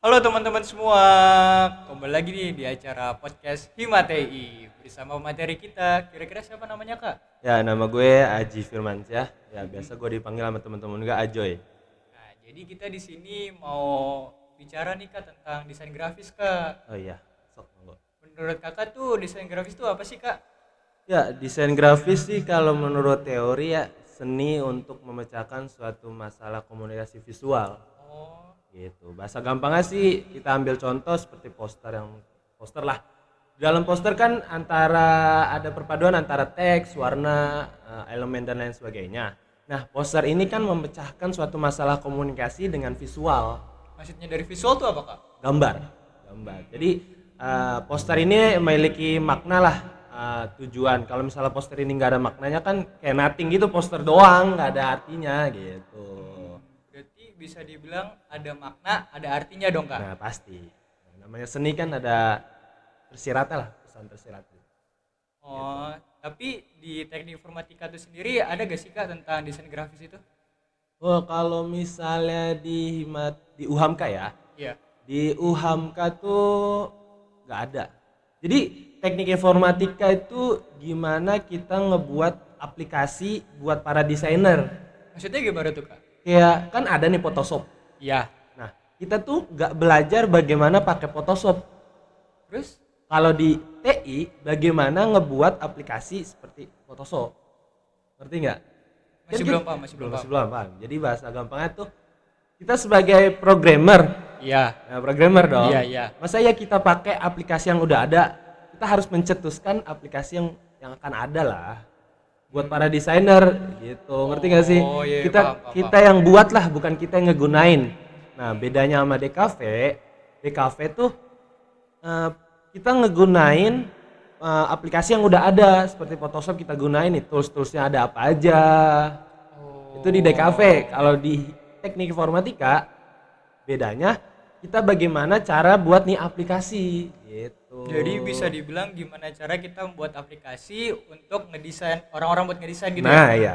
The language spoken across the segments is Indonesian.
Halo teman-teman semua, kembali lagi nih di acara podcast Himatei bersama materi kita. Kira-kira siapa namanya kak? Ya, nama gue Aji Firmansyah. Ya, biasa gue dipanggil sama teman-teman juga Ajoy. Nah, jadi kita di sini mau bicara nih kak tentang desain grafis kak. Oh iya, sok monggo. Menurut kakak tuh desain grafis tuh apa sih kak? Ya, desain grafis sih kalau menurut teori ya seni untuk memecahkan suatu masalah komunikasi visual. Oh, Gitu. Bahasa gampangnya sih kita ambil contoh seperti poster lah. Dalam poster kan ada perpaduan antara teks, warna, elemen dan lain sebagainya. Nah, poster ini kan memecahkan suatu masalah komunikasi dengan visual. maksudnya dari visual tuh apa kak? Gambar. Jadi poster ini memiliki makna lah, tujuan. Kalau misalnya poster ini nggak ada maknanya kan kayak nothing gitu, poster doang nggak ada artinya gitu. Berarti bisa dibilang ada makna, ada artinya dong kak? Nah pasti, namanya seni kan ada tersiratnya lah, pesan tersirat gitu. Oh, tapi di teknik informatika itu sendiri ada gak sih kak tentang desain grafis itu? Oh, kalau misalnya di UHAMKA ya, Iya. di UHAMKA tuh nggak ada. Jadi teknik informatika itu gimana kita ngebuat aplikasi buat para desainer. Maksudnya gimana tuh kak? Kayak kan ada nih Photoshop. Iya. Nah, kita tuh nggak belajar bagaimana pakai Photoshop. Terus? Kalau di TI, bagaimana ngebuat aplikasi seperti Photoshop. Ngerti nggak? Masih belum paham, masih belum paham. Belum paham. Jadi bahasa gampangnya tuh kita sebagai programmer, Iya. nah, programmer dong. Iya, iya. Masa ya kita pakai aplikasi yang udah ada, kita harus mencetuskan aplikasi yang akan ada lah. Buat para desainer gitu, ngerti gak sih? Oh, iya, kita paham, paham, kita yang buat lah, bukan kita yang ngegunain. Nah, bedanya sama DKV tuh eh, kita ngegunain aplikasi yang udah ada seperti Photoshop kita gunain nih, tools-toolsnya ada apa aja. Oh. Itu di DKV. Kalau di teknik informatika bedanya kita bagaimana cara buat nih aplikasi gitu. Jadi bisa dibilang gimana cara kita membuat aplikasi untuk ngedesain orang-orang buat ngedesain gitu Nah, ya? iya.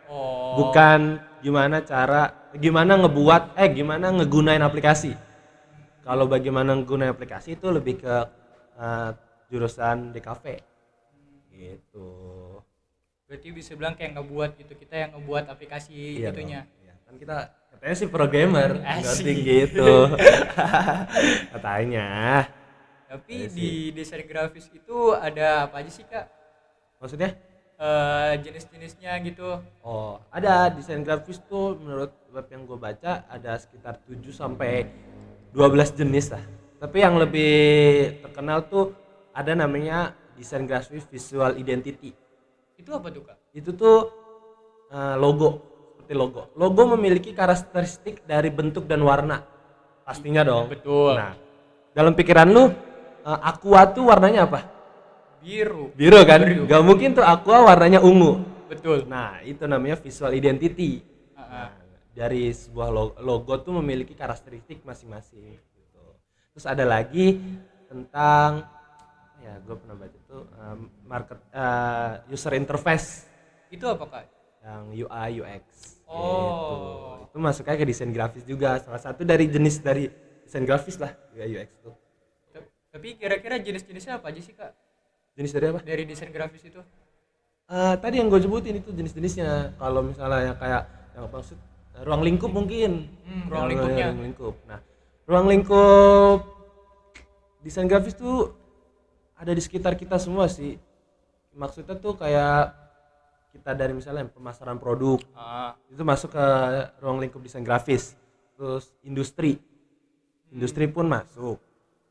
Oh. Bukan gimana gimana ngegunain aplikasi. Kalau bagaimana ngegunain aplikasi itu lebih ke eh, jurusan DKV gitu. Berarti bisa bilang kayak ngebuat gitu, kita yang ngebuat aplikasi Iya gitunya. dong. Iya. Kan kita katanya sih programmer, Asik. ngerti gitu. Katanya. Tapi Iya di sih. desain grafis itu ada apa aja sih kak? Maksudnya? Jenis-jenisnya gitu. Oh, ada desain grafis tuh menurut web yang gue baca ada sekitar 7 sampai 12 jenis lah. Tapi yang lebih terkenal tuh ada namanya desain grafis visual identity. Itu apa tuh kak? Itu tuh logo, seperti logo. Logo memiliki karakteristik dari bentuk dan warna. Pastinya dong. Betul. Nah, dalam pikiran lu aqua tuh warnanya apa? Biru. Biru kan? Biru. Gak mungkin tuh aqua warnanya ungu. Betul. Nah, itu namanya visual identity. Ah, ah. Dari sebuah logo tuh memiliki karakteristik masing-masing gitu. Terus ada lagi tentang ya gue pernah baca itu user interface Itu apa kak? yang UI UX Oh. gitu. Itu masuknya ke desain grafis juga, salah satu dari jenis dari desain grafis lah UI UX itu. Tapi kira-kira jenis-jenisnya apa aja sih kak? Jenis dari apa? Dari desain grafis itu? Tadi yang gue sebutin itu jenis-jenisnya. Kalau misalnya kayak yang maksud ruang lingkup mungkin. Ruang lingkupnya. Ruang lingkup. Nah, ruang lingkup desain grafis tuh ada di sekitar kita semua sih. Maksudnya tuh kayak kita dari misalnya pemasaran produk itu masuk ke ruang lingkup desain grafis. Terus industri pun masuk.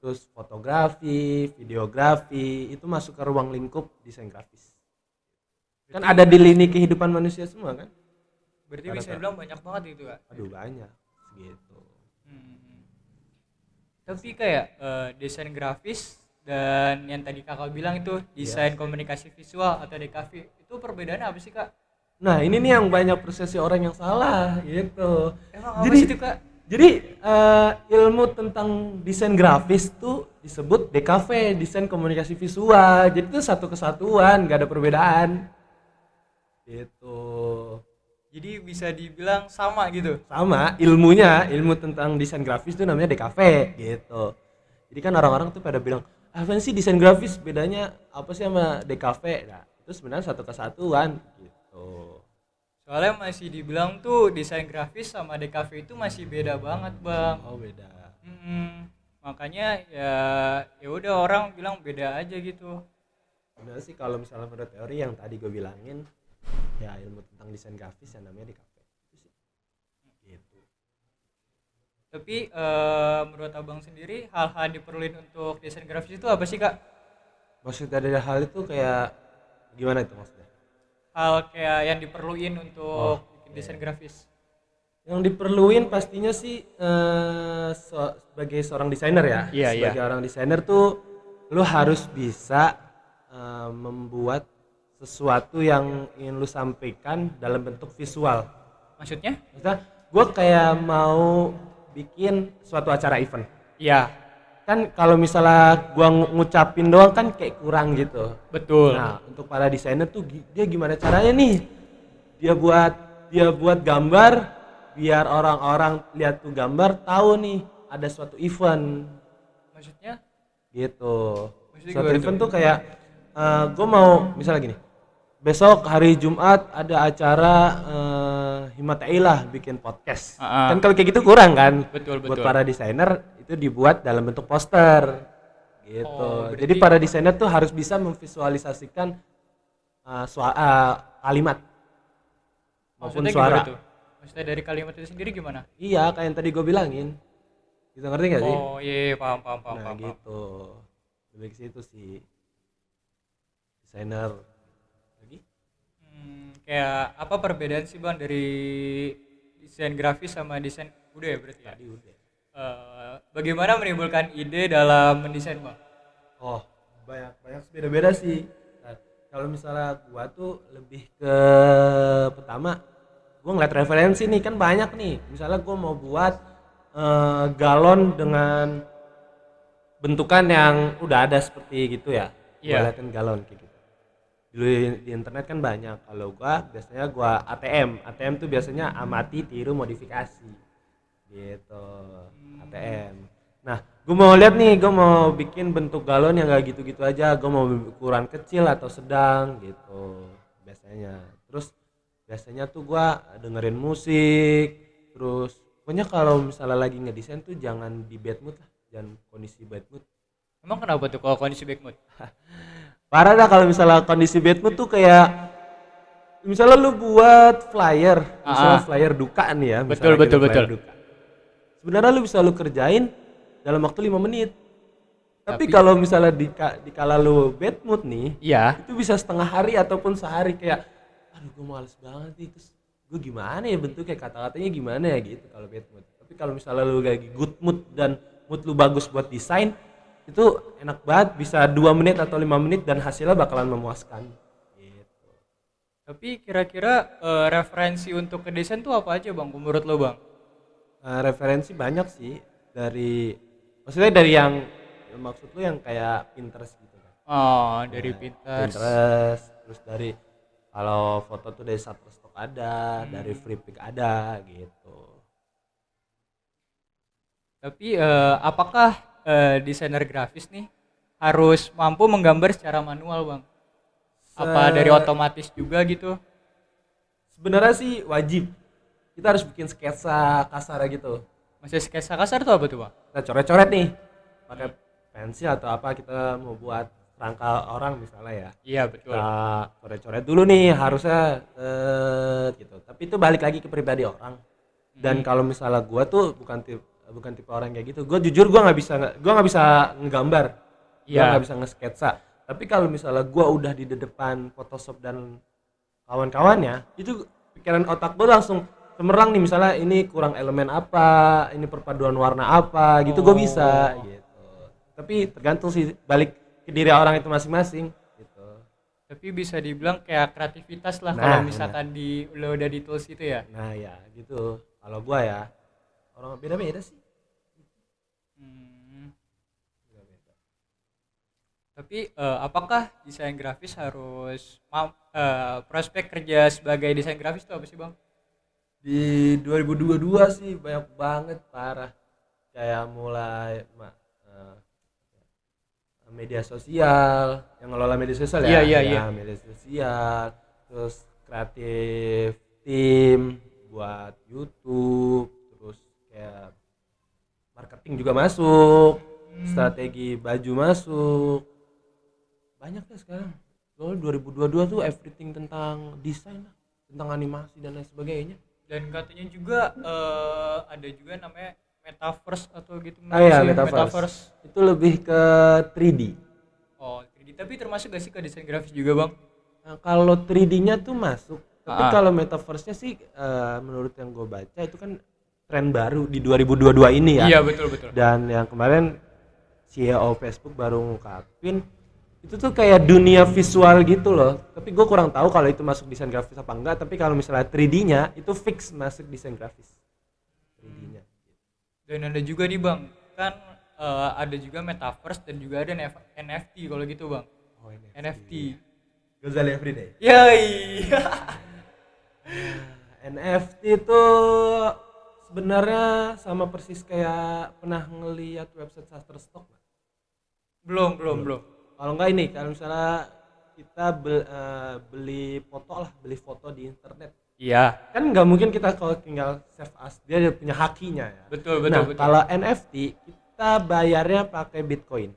Terus fotografi, videografi itu masuk ke ruang lingkup desain grafis. Kan ada di lini kehidupan manusia semua kan? Berarti bisa dibilang banyak banget itu kak? Aduh banyak segitu. Tapi kayak desain grafis dan yang tadi kakak bilang itu desain komunikasi visual atau DKV itu perbedaannya apa sih kak? Nah ini nih yang banyak persepsi orang yang salah gitu. Emang apa sih itu kak? Jadi ilmu tentang desain grafis tuh disebut DKV, desain komunikasi visual. Jadi itu satu kesatuan, gak ada perbedaan. Gitu. Jadi bisa dibilang sama gitu. Sama ilmu tentang desain grafis itu namanya DKV gitu. Jadi kan orang-orang tuh pada bilang, apa sih desain grafis, bedanya apa sih sama DKV? Nah itu sebenarnya satu kesatuan gitu. Soalnya masih dibilang tuh desain grafis sama DKV itu masih beda banget, Bang. Oh beda. Makanya ya udah orang bilang beda aja gitu. Sebenarnya sih kalau misalnya menurut teori yang tadi gue bilangin, ya ilmu tentang desain grafis yang namanya DKV itu sih gitu. Tapi menurut abang sendiri hal-hal yang diperluin untuk desain grafis itu apa sih, Kak? Maksudnya dari hal itu kayak gimana itu maksudnya? Hal kayak yang diperluin untuk bikin iya. desain grafis. Yang diperluin pastinya sih sebagai seorang desainer ya. Iya, Sebagai orang desainer tuh lu harus bisa membuat sesuatu yang ingin lu sampaikan dalam bentuk visual. Maksudnya? Maksudnya gue kayak mau bikin suatu acara event. Iya, Kan kalau misalnya gua ngucapin doang kan kayak kurang gitu. betul. Nah, untuk para desainer tuh dia gimana caranya nih? Dia buat gambar biar orang-orang lihat tuh gambar tahu nih ada suatu event Maksudnya? gitu. Maksudnya Suatu gimana event tuh? tuh kayak gua mau misalnya gini. Besok hari Jumat ada acara Himatailah bikin podcast. Kan kalau kayak gitu kurang kan? Betul, Buat betul. para desainer itu dibuat dalam bentuk poster gitu. Oh, berarti- Jadi para desainer tuh harus bisa memvisualisasikan kalimat maupun Maksudnya suara. gimana tuh? Maksudnya dari kalimat itu sendiri gimana? Iya, kayak yang tadi gue bilangin. Gitu ngerti gak sih? Oh iya, paham, paham, paham, Nah, paham. gitu. Lebih ke situ sih. Desainer lagi? Kayak apa perbedaan sih, Bang, dari desain grafis sama desain udah ya berarti ya? Tadi udah. Bagaimana menimbulkan ide dalam mendesain, Bang? Oh, banyak beda-beda sih. Nah, kalau misalnya gua tuh lebih ke pertama, gua ngeliat referensi nih kan banyak nih. Misalnya gua mau buat galon dengan bentukan yang udah ada seperti gitu ya. Gua Iya. liatin galon kayak gitu. Dulu di internet kan banyak. Kalau gua biasanya gua ATM tuh biasanya amati, tiru, modifikasi. Gitu. ATM. Nah, gue mau lihat nih, gue mau bikin bentuk galon yang gak gitu-gitu aja. Gue mau ukuran kecil atau sedang gitu biasanya. Terus biasanya tuh gue dengerin musik. Terus pokoknya kalau misalnya lagi ngedesain tuh jangan di bad mood lah, jangan kondisi bad mood. Emang kenapa tuh kalau kondisi back mood? Parah dah kalau misalnya kondisi bad mood tuh kayak misalnya lu buat flyer, misalnya flyer duka nih ya, Betul, misalnya betul, gitu, flyer betul. duka. Sebenarnya lu bisa lu kerjain dalam waktu 5 menit. Tapi Tapi- kalau misalnya di kala lu bad mood nih, Iya. itu bisa setengah hari ataupun sehari kayak aduh gue males banget nih, terus gue gimana ya bentuknya, kata-katanya gimana ya gitu kalau bad mood. Tapi kalau misalnya lu lagi good mood dan mood lu bagus buat desain, itu enak banget, bisa 2 menit atau 5 menit dan hasilnya bakalan memuaskan gitu. Tapi kira-kira referensi untuk ke desain tuh apa aja, Bang, menurut lo, Bang? Referensi banyak sih, maksudnya dari yang maksud lu yang kayak Pinterest gitu kan. Oh, dari Pinterest. Pinterest, terus dari kalau foto tuh dari Shutterstock ada, dari Freepik ada gitu. Tapi apakah desainer grafis nih harus mampu menggambar secara manual, Bang? Apa dari otomatis juga gitu? Sebenarnya sih wajib. Kita harus bikin sketsa kasar gitu. Masih sketsa kasar tuh apa tuh, Bang? Kita coret-coret nih, pakai pensil atau apa, kita mau buat rangka orang misalnya ya. Iya, betul. Kita coret-coret dulu nih harusnya gitu. Tapi itu balik lagi ke pribadi orang. Dan kalau misalnya gua tuh bukan tipe orang kayak gitu. Gua jujur gua nggak bisa ngegambar. Gua Iya. nggak bisa ngesketsa. Tapi kalau misalnya gua udah di depan Photoshop dan kawan-kawannya, itu pikiran otak gua langsung cemerlang nih, misalnya ini kurang elemen apa, ini perpaduan warna apa, gitu gua bisa gitu. Tapi tergantung sih, balik ke diri orang itu masing-masing gitu. Tapi bisa dibilang kayak kreativitas lah Nah, kalau misalkan lo udah di tools itu ya. Nah ya gitu. Kalau gua ya, orang beda-beda sih. Hmm. Tapi apakah desain grafis harus prospek kerja sebagai desain grafis itu apa sih, Bang? Di 2022 sih banyak banget parah. Kayak mulai media sosial, yang ngelola media sosial Iya, ya, iya, ya iya. media sosial, terus kreatif tim buat YouTube, terus kayak marketing juga masuk, strategi baju masuk, banyak ya sekarang. Soalnya 2022 tuh everything tentang desain lah, tentang animasi dan lain sebagainya. Dan katanya juga ada juga namanya metaverse atau gitu Ah nggak ya, sih metaverse. Itu lebih ke 3D. Oh 3D, tapi termasuk gak sih ke desain grafis juga bang? Nah, kalau 3D-nya tuh masuk, tapi Ah, kalau metaverse-nya sih menurut yang gue baca itu kan tren baru di 2022 ini ya. iya betul betul. Dan yang kemarin CEO Facebook baru ngungkapin itu tuh kayak dunia visual gitu loh. Tapi gue kurang tahu kalau itu masuk desain grafis apa enggak, tapi kalau misalnya 3D-nya itu fix masuk desain grafis. 3D-nya. Dan ada juga nih bang, kan ada juga metaverse dan juga ada NFT kalau gitu bang. Oh, NFT. Gozali Everyday. Yai. NFT itu sebenarnya sama persis kayak pernah ngelihat website Shutterstock nggak? belum. Kalau enggak ini, kalau misalnya kita beli foto lah, beli foto di internet, Iya, kan nggak mungkin kita kalau tinggal save as, dia ada punya hakinya ya. betul Nah, betul. kalau NFT kita bayarnya pakai Bitcoin,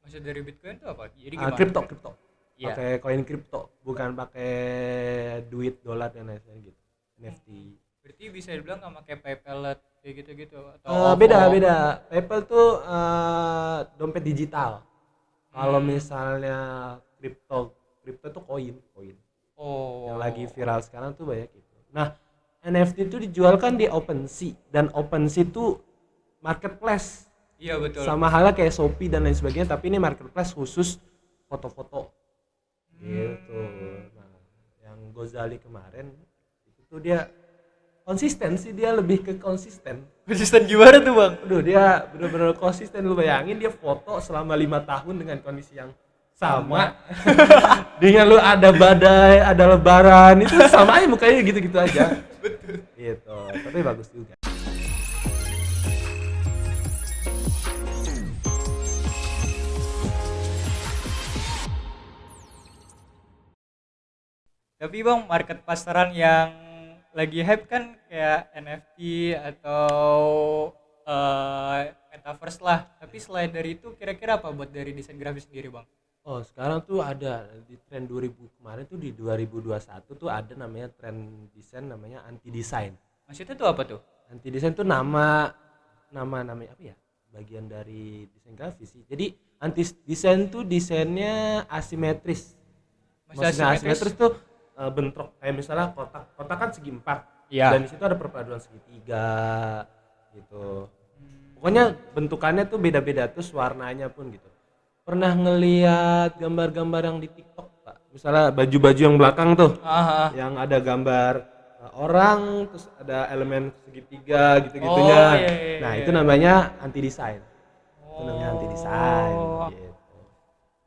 Maksud dari Bitcoin itu apa? Jadi gimana? kripto, Iya. pakai koin kripto, bukan pakai duit dolar dan lain-lain gitu. NFT. Berarti bisa dibilang nggak pakai PayPal kayak gitu-gitu atau Beda OVO. beda. PayPal tuh dompet digital. Kalau Hmm. misalnya kripto tuh koin Oh. yang lagi viral sekarang tuh banyak itu. Nah, NFT itu dijual kan di OpenSea, dan OpenSea itu marketplace Iya betul. sama halnya kayak Shopee dan lain sebagainya, tapi ini marketplace khusus foto-foto gitu. Nah, yang Gozali kemarin itu tuh dia konsisten sih, dia lebih ke konsisten. Konsisten gimana tuh bang? Aduh, dia bener-bener konsisten. Lu bayangin dia foto selama 5 tahun dengan kondisi yang sama. Dengan lu ada badai, ada lebaran, itu sama aja mukanya gitu-gitu aja. Betul. Gitu. Tapi bagus juga. Tapi bang, market pasaran yang lagi hype kan kayak NFT atau metaverse lah. Tapi selain dari itu kira-kira apa buat dari desain grafis sendiri bang? Oh, sekarang tuh ada di tren 2000 kemarin tuh, di 2021 tuh ada namanya tren desain namanya anti desain. Maksudnya tuh apa tuh? Anti desain tuh namanya apa ya? Bagian dari desain grafis sih. Jadi anti desain tuh desainnya asimetris. Masih Maksudnya asimetris? asimetris tuh bentrok, kayak misalnya kotak kan segi empat, Iya. dan di situ ada perpaduan segitiga gitu. Pokoknya bentukannya tuh beda-beda, terus warnanya pun gitu. Pernah ngelihat gambar-gambar yang di TikTok, Pak? Misalnya baju-baju yang belakang tuh, Aha. yang ada gambar orang, terus ada elemen segitiga gitu-gitunya. Oh, iya. Nah, itu namanya anti desain. Itu namanya anti desain Oh. gitu.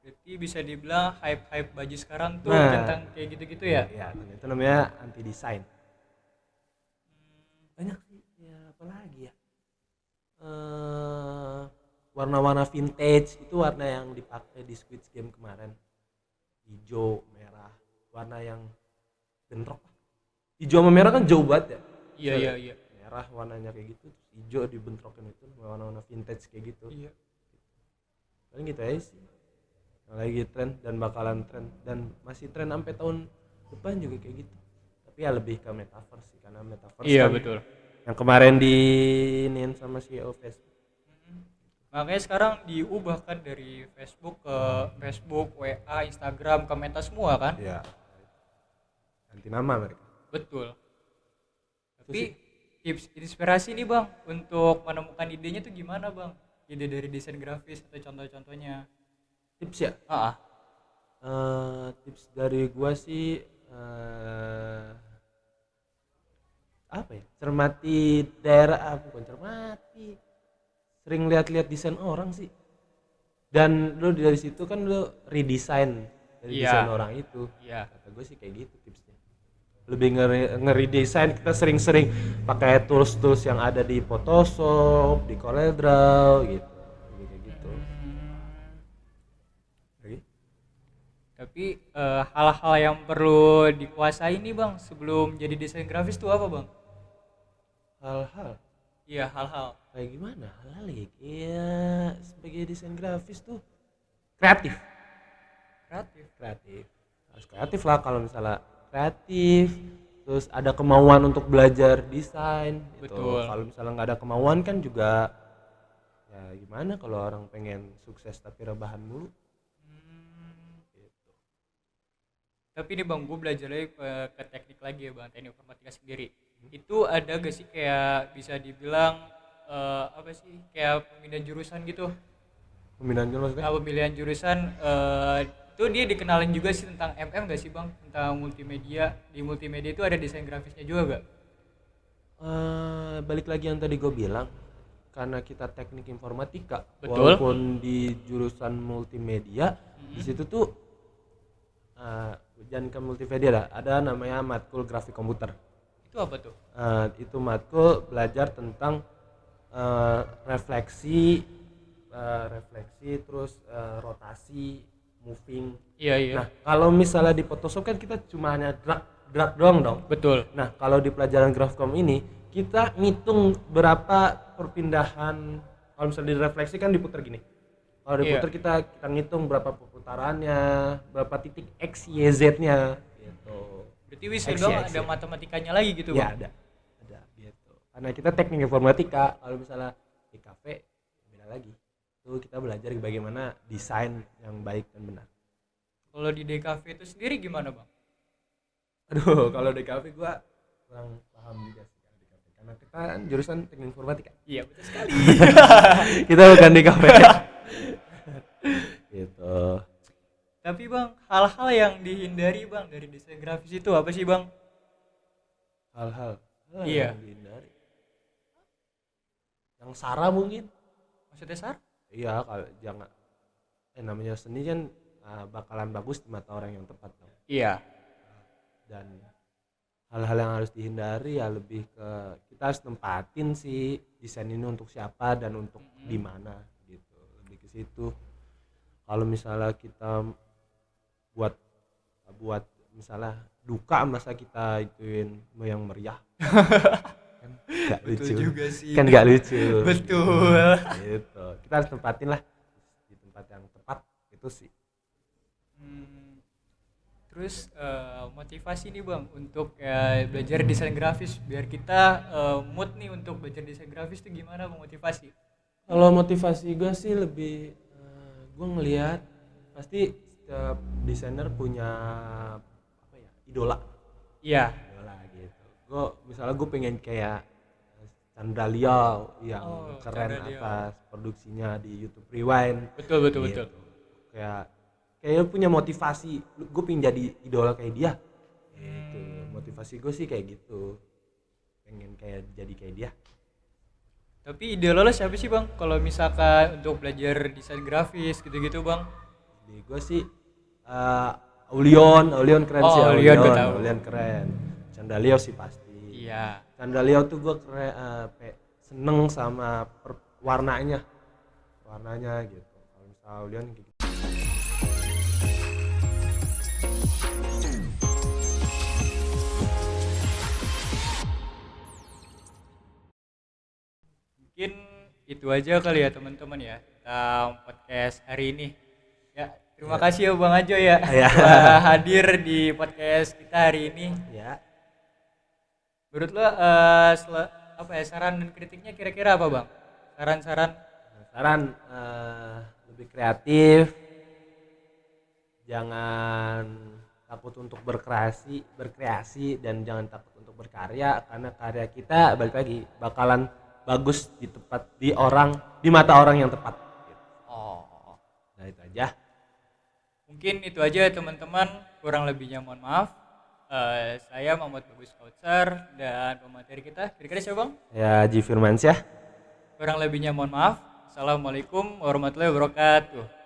Berarti bisa dibilang hype-hype baju sekarang tuh Nah. tentang kayak gitu-gitu ya? Ya, itu namanya anti desain. Banyak sih, ya apalagi ya. Warna-warna vintage itu warna yang dipakai di Squid Game kemarin. Hijau, merah, warna yang bentrok. Hijau sama merah kan jauh banget ya. Iya. Merah warnanya kayak gitu, terus hijau dibentrokin, itu warna-warna vintage kayak gitu. Iya. Paling gitu aja sih. Yang lagi tren dan bakalan tren, dan masih tren sampai tahun depan juga kayak gitu. Tapi ya lebih ke metaverse sih, karena metaverse Iya kan betul. yang kemarin diinin sama CEO Facebook. Makanya sekarang diubah kan dari Facebook ke Facebook, WA, Instagram, ke Meta semua kan? Ya, ganti nama mereka. Betul. Tapi tips inspirasi nih bang untuk menemukan idenya tuh gimana bang? Ide dari desain grafis atau contoh-contohnya? Tips ya. Ah, Tips dari gua sih apa ya? Cermati daerah, bukan cermati. Sering lihat-lihat desain orang sih. Dan lu dari situ kan lu redesign dari Iya. desain orang itu. iya. Kata gue sih kayak gitu tipsnya. lebih ngeri-desain. Kita sering-sering pakai tools-tools yang ada di Photoshop, di CorelDRAW gitu. Gitu. Lagi? Tapi hal-hal yang perlu dikuasai nih bang sebelum jadi desain grafis tuh apa bang? Hal-hal Iya hal-hal. kayak gimana? Hal-hal ya sebagai desain grafis tuh kreatif. Kreatif. Harus kreatif lah kalau misalnya kreatif, terus ada kemauan untuk belajar desain gitu. Betul. Kalau misalnya nggak ada kemauan kan juga ya gimana kalau orang pengen sukses tapi rebahan mulu gitu. Tapi nih bang, gue belajar lagi ke teknik lagi ya bang, teknik informatika sendiri. Itu ada gak sih kayak bisa dibilang apa sih kayak pemilihan jurusan gitu? Pembinaan maksudnya? Nah, pemilihan jurusan itu dia dikenalin juga sih tentang gak sih bang? Tentang multimedia. Di multimedia itu ada desain grafisnya juga gak? Balik lagi yang tadi gue bilang, karena kita teknik informatika, Betul. walaupun di jurusan multimedia, di situ tuh jangan ke multimedia dah, ada namanya matkul grafik komputer. Itu apa tuh? Itu matkul belajar tentang refleksi terus rotasi, moving. Iya. Nah, kalau misalnya di Photoshop kan kita cuma hanya drag doang dong. Betul. Nah, kalau di pelajaran Grafkom ini kita ngitung berapa perpindahan. Kalau misalnya direfleksi kan diputar gini. Kalau diputar kita ngitung berapa perputarannya, berapa titik X, Y, Z-nya gitu. Berarti bisa dong ada matematikanya lagi gitu Ya, bang? ada gitu. Karena kita teknik informatika, kalau misalnya di kafe beda lagi. Itu kita belajar bagaimana desain yang baik dan benar. Kalau di DKV itu sendiri gimana bang? Aduh, kalau di kafe gua kurang paham juga sih kalau di kafe. Karena kita kan jurusan teknik informatika. Iya betul sekali. Kita bukan di kafe. Gitu. Tapi bang, hal-hal yang dihindari bang dari desain grafis itu apa sih bang? Hal-hal Iya. yang dihindari. Yang sara mungkin. Maksudnya Sar? Iya, kalau jangan namanya seni kan bakalan bagus di mata orang yang tepat dong. Iya. Dan hal-hal yang harus dihindari ya lebih ke kita harus tempatin sih desain ini untuk siapa dan untuk di mana gitu, lebih ke situ. Kalau misalnya kita buat misalnya duka, masa kita ituin yang meriah kan nggak lucu juga sih. kan nggak lucu Betul. gitu. Kita harus tempatin lah di tempat yang tepat itu sih. Terus motivasi nih bang untuk belajar desain grafis biar kita mood nih untuk belajar desain grafis itu gimana bang motivasi? Kalau motivasi gue sih lebih gue ngelihat pasti setiap desainer punya apa ya, idola. Iya. Idola gitu. Gue misalnya gue pengen kayak Chandra Liao yang keren Chandra Liao. atas produksinya di YouTube Rewind. Betul. Gitu. Kayak punya motivasi, gue pengen jadi idola kayak dia. Gitu. Motivasi gue sih kayak gitu. Pengen jadi kayak dia. Tapi ide lo siapa sih bang? Kalau misalkan untuk belajar desain grafis gitu-gitu bang? Di gue sih Aulion keren sih. Aulion gue tahu. Aulion keren. Chandra Liao sih pasti. Iya. Chandra Liao tuh gue keren, seneng sama warnanya gitu. Kalau misalnya Aulion gitu. Mungkin itu aja kali ya teman-teman ya tentang podcast hari ini. Ya, terima kasih ya Bang Ajo ya telah hadir di podcast kita hari ini. Ya. Menurut lo apa ya saran dan kritiknya kira-kira apa Bang? Saran Lebih kreatif. Jangan takut untuk berkreasi dan jangan takut untuk berkarya, karena karya kita balik lagi bakalan bagus di mata orang yang tepat. Oh. Nah itu aja. Mungkin itu aja teman-teman, kurang lebihnya mohon maaf. Saya Muhammad Bagus Kautsar dan pemateri kita kira-kira siapa Bang? Ya, Ji Firmansyah. Kurang lebihnya mohon maaf. Assalamualaikum warahmatullahi wabarakatuh.